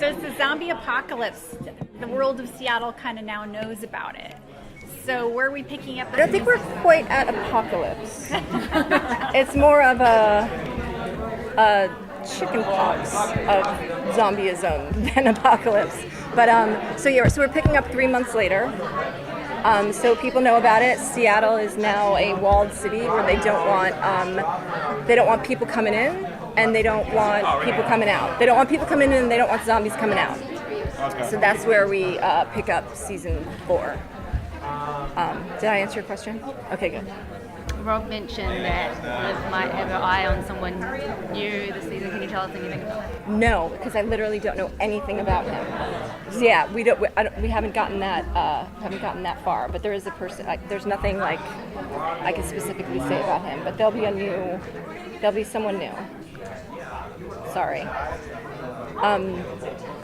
So it's the zombie apocalypse. The world of Seattle kind of now knows about it. So where are we picking up? I don't think we're quite at apocalypse. It's more of a chicken pox of zombieism than apocalypse. But so we're picking up 3 months later. So people know about it. Seattle is now a walled city where they don't want people coming in, and they don't want people coming out. They don't want people coming in, and they don't want zombies coming out. Okay. So that's where we pick up season 4. Did I answer your question? Okay, good. Rob mentioned that Liv might have her eye on someone new this season. Can you tell us anything about that? No, because I literally don't know anything about him. So yeah, we haven't gotten that far. But there is a person. There's nothing like I can specifically say about him. But there'll be someone new. Sorry.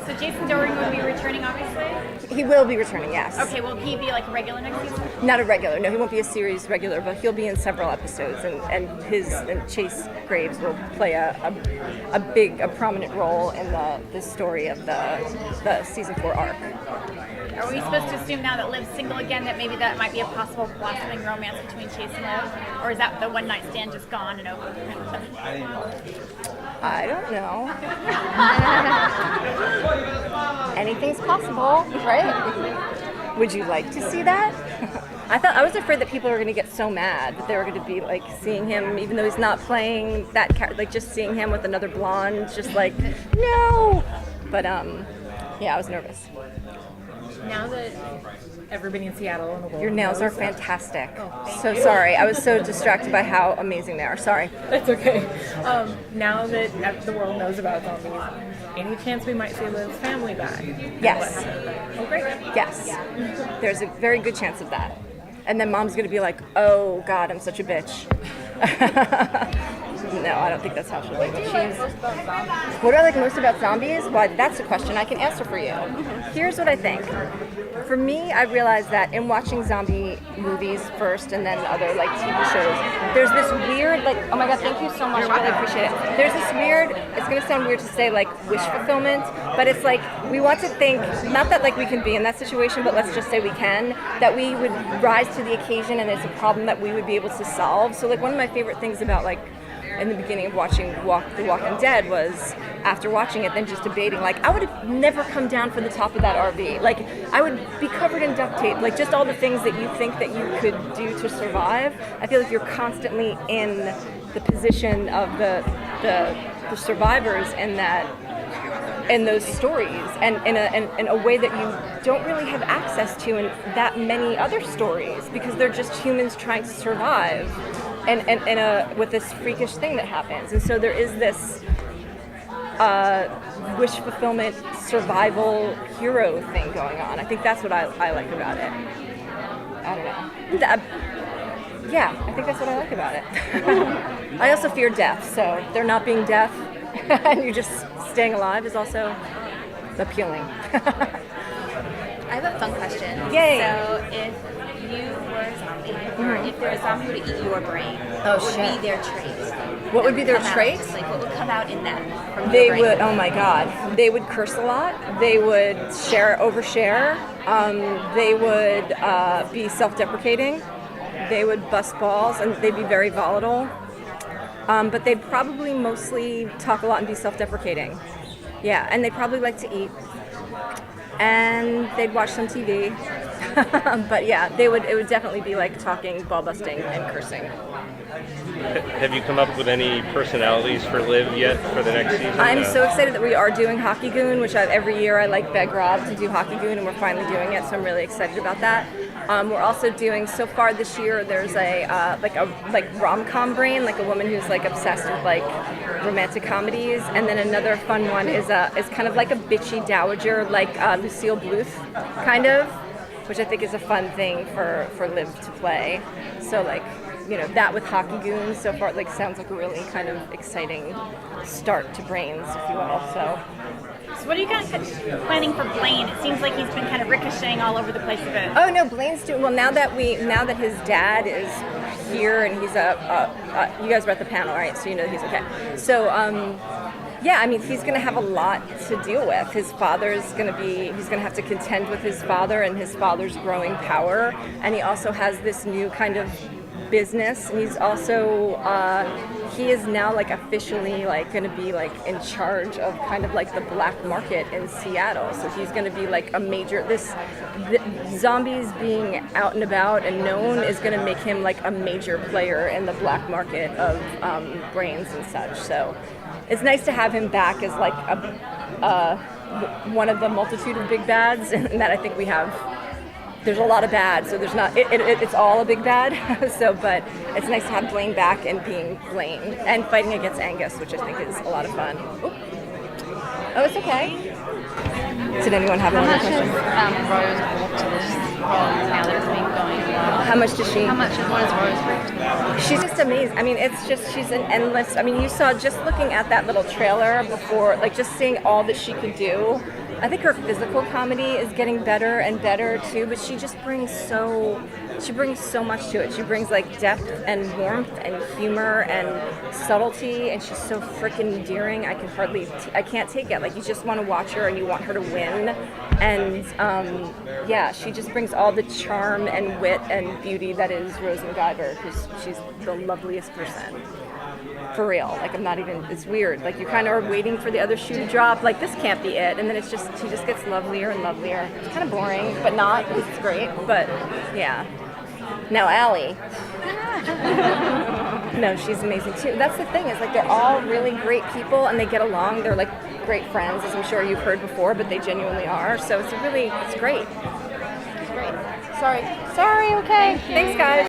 So Jason Dohring will be returning, obviously? He will be returning, yes. Okay, will he be like a regular next season? Not a regular, no, he won't be a series regular, but he'll be in several episodes, and Chase Graves will play a prominent role in the story of the season 4 arc. Are we supposed to assume now that Liv's single again, that maybe that might be a possible blossoming romance between Chase and Liv? Or is that the one night stand just gone and over? I don't know. Anything's possible, right? Would you like to see that? I was afraid that people were going to get so mad that they were going to be like seeing him, even though he's not playing that character, like just seeing him with another blonde, just like no. But yeah, I was nervous. Now that everybody in Seattle and the world Your nails knows are fantastic. So sorry. I was so distracted by how amazing they are. Sorry. That's okay. Now that the world knows about zombies, any chance we might see Liv's family back? Yes. Oh, great. Yes. There's a very good chance of that. And then Mom's going to be like, oh, God, I'm such a bitch. No, I don't think that's how she'll be. What do I like most about zombies? Why, that's a question I can answer for you. Here's what I think. For me, I realized that in watching zombie movies first and then other like TV shows, there's this weird, like, oh my God, thank you so much, I really appreciate it. There's this weird, it's going to sound weird to say like wish fulfillment, but it's like we want to think, not that like we can be in that situation, but let's just say we can, that we would rise to the occasion and it's a problem that we would be able to solve. So like one of my favorite things about like in the beginning of watching The Walking Dead was after watching it then just debating like I would have never come down from the top of that RV, like I would be covered in duct tape, like just all the things that you think that you could do to survive. I feel like you're constantly in the position of the survivors in those stories, and in a way that you don't really have access to in that many other stories, because they're just humans trying to survive and with this freakish thing that happens. And so there is this wish fulfillment survival hero thing going on. I think that's what I like about it. I don't know. Yeah, I think that's what I like about it. I also fear death, so there not being death and you just staying alive is also appealing. I have a fun question. Yay! So if you were a zombie, or if there was a zombie who would eat your brain, Oh, what would shit. be their traits? What would be their come out? traits? Like what would come out in them from They your brain? would, oh my God, they would curse a lot. They would overshare. They would be self-deprecating. They would bust balls, and they'd be very volatile. But they'd probably mostly talk a lot and be self-deprecating. Yeah, and they'd probably like to eat. And they'd watch some TV. But yeah, it would definitely be like talking, ball busting, and cursing. Have you come up with any personalities for Liv yet for the next season? I'm so excited that we are doing Hockey Goon, which every year I like beg Rob to do Hockey Goon, and we're finally doing it, so I'm really excited about that. We're also doing, so far this year, there's a rom-com brain, like a woman who's like obsessed with like romantic comedies, and then another fun one is kind of like a bitchy dowager, like Lucille Bluth, kind of, which I think is a fun thing for Liv to play. So like, you know, that with Hockey Goons so far like sounds like a really kind of exciting start to Brains, if you will. So what are you guys planning for Blaine? It seems like he's been kind of ricocheting all over the place a bit. Oh no, Blaine's doing well now that his dad is here and he's you guys were at the panel, right? So you know he's okay. So yeah, I mean, he's going to have a lot to deal with. He's going to have to contend with his father and his father's growing power. And he also has this new kind of business. And he's also, he is now like officially like going to be like in charge of kind of like the black market in Seattle. So he's going to be like a major, zombies being out and about and known is going to make him like a major player in the black market of brains and such. So it's nice to have him back as like one of the multitude of big bads, and that I think we have. There's a lot of bad, so there's not. It's all a big bad. But it's nice to have Blaine back and being Blaine and fighting against Angus, which I think is a lot of fun. Oop. Oh, it's okay. Did anyone have How another much question? has Rose brought to this role now that it's been going well? How much does she? How much what has Rose brought to this? She's just amazing. I mean, it's just, she's an endless, I mean, you saw just looking at that little trailer before, like just seeing all that she could do. I think her physical comedy is getting better and better too, but she just brings so much to it. She brings like depth and warmth and humor and subtlety, and she's so freaking endearing. I can't take it. Like, you just want to watch her and you want her to win. And yeah, she just brings all the charm and wit and beauty that is Rose MacGyver, because she's the loveliest person. For real. Like, I'm not even, it's weird. Like, you kind of are waiting for the other shoe to drop. Like, this can't be it. And then she just gets lovelier and lovelier. It's kind of boring, but not. It's great. But yeah. Now, Allie. No, she's amazing too. That's the thing, is like they're all really great people and they get along. They're like great friends, as I'm sure you've heard before, but they genuinely are. So it's great. It's great. Sorry, okay. Thanks, guys.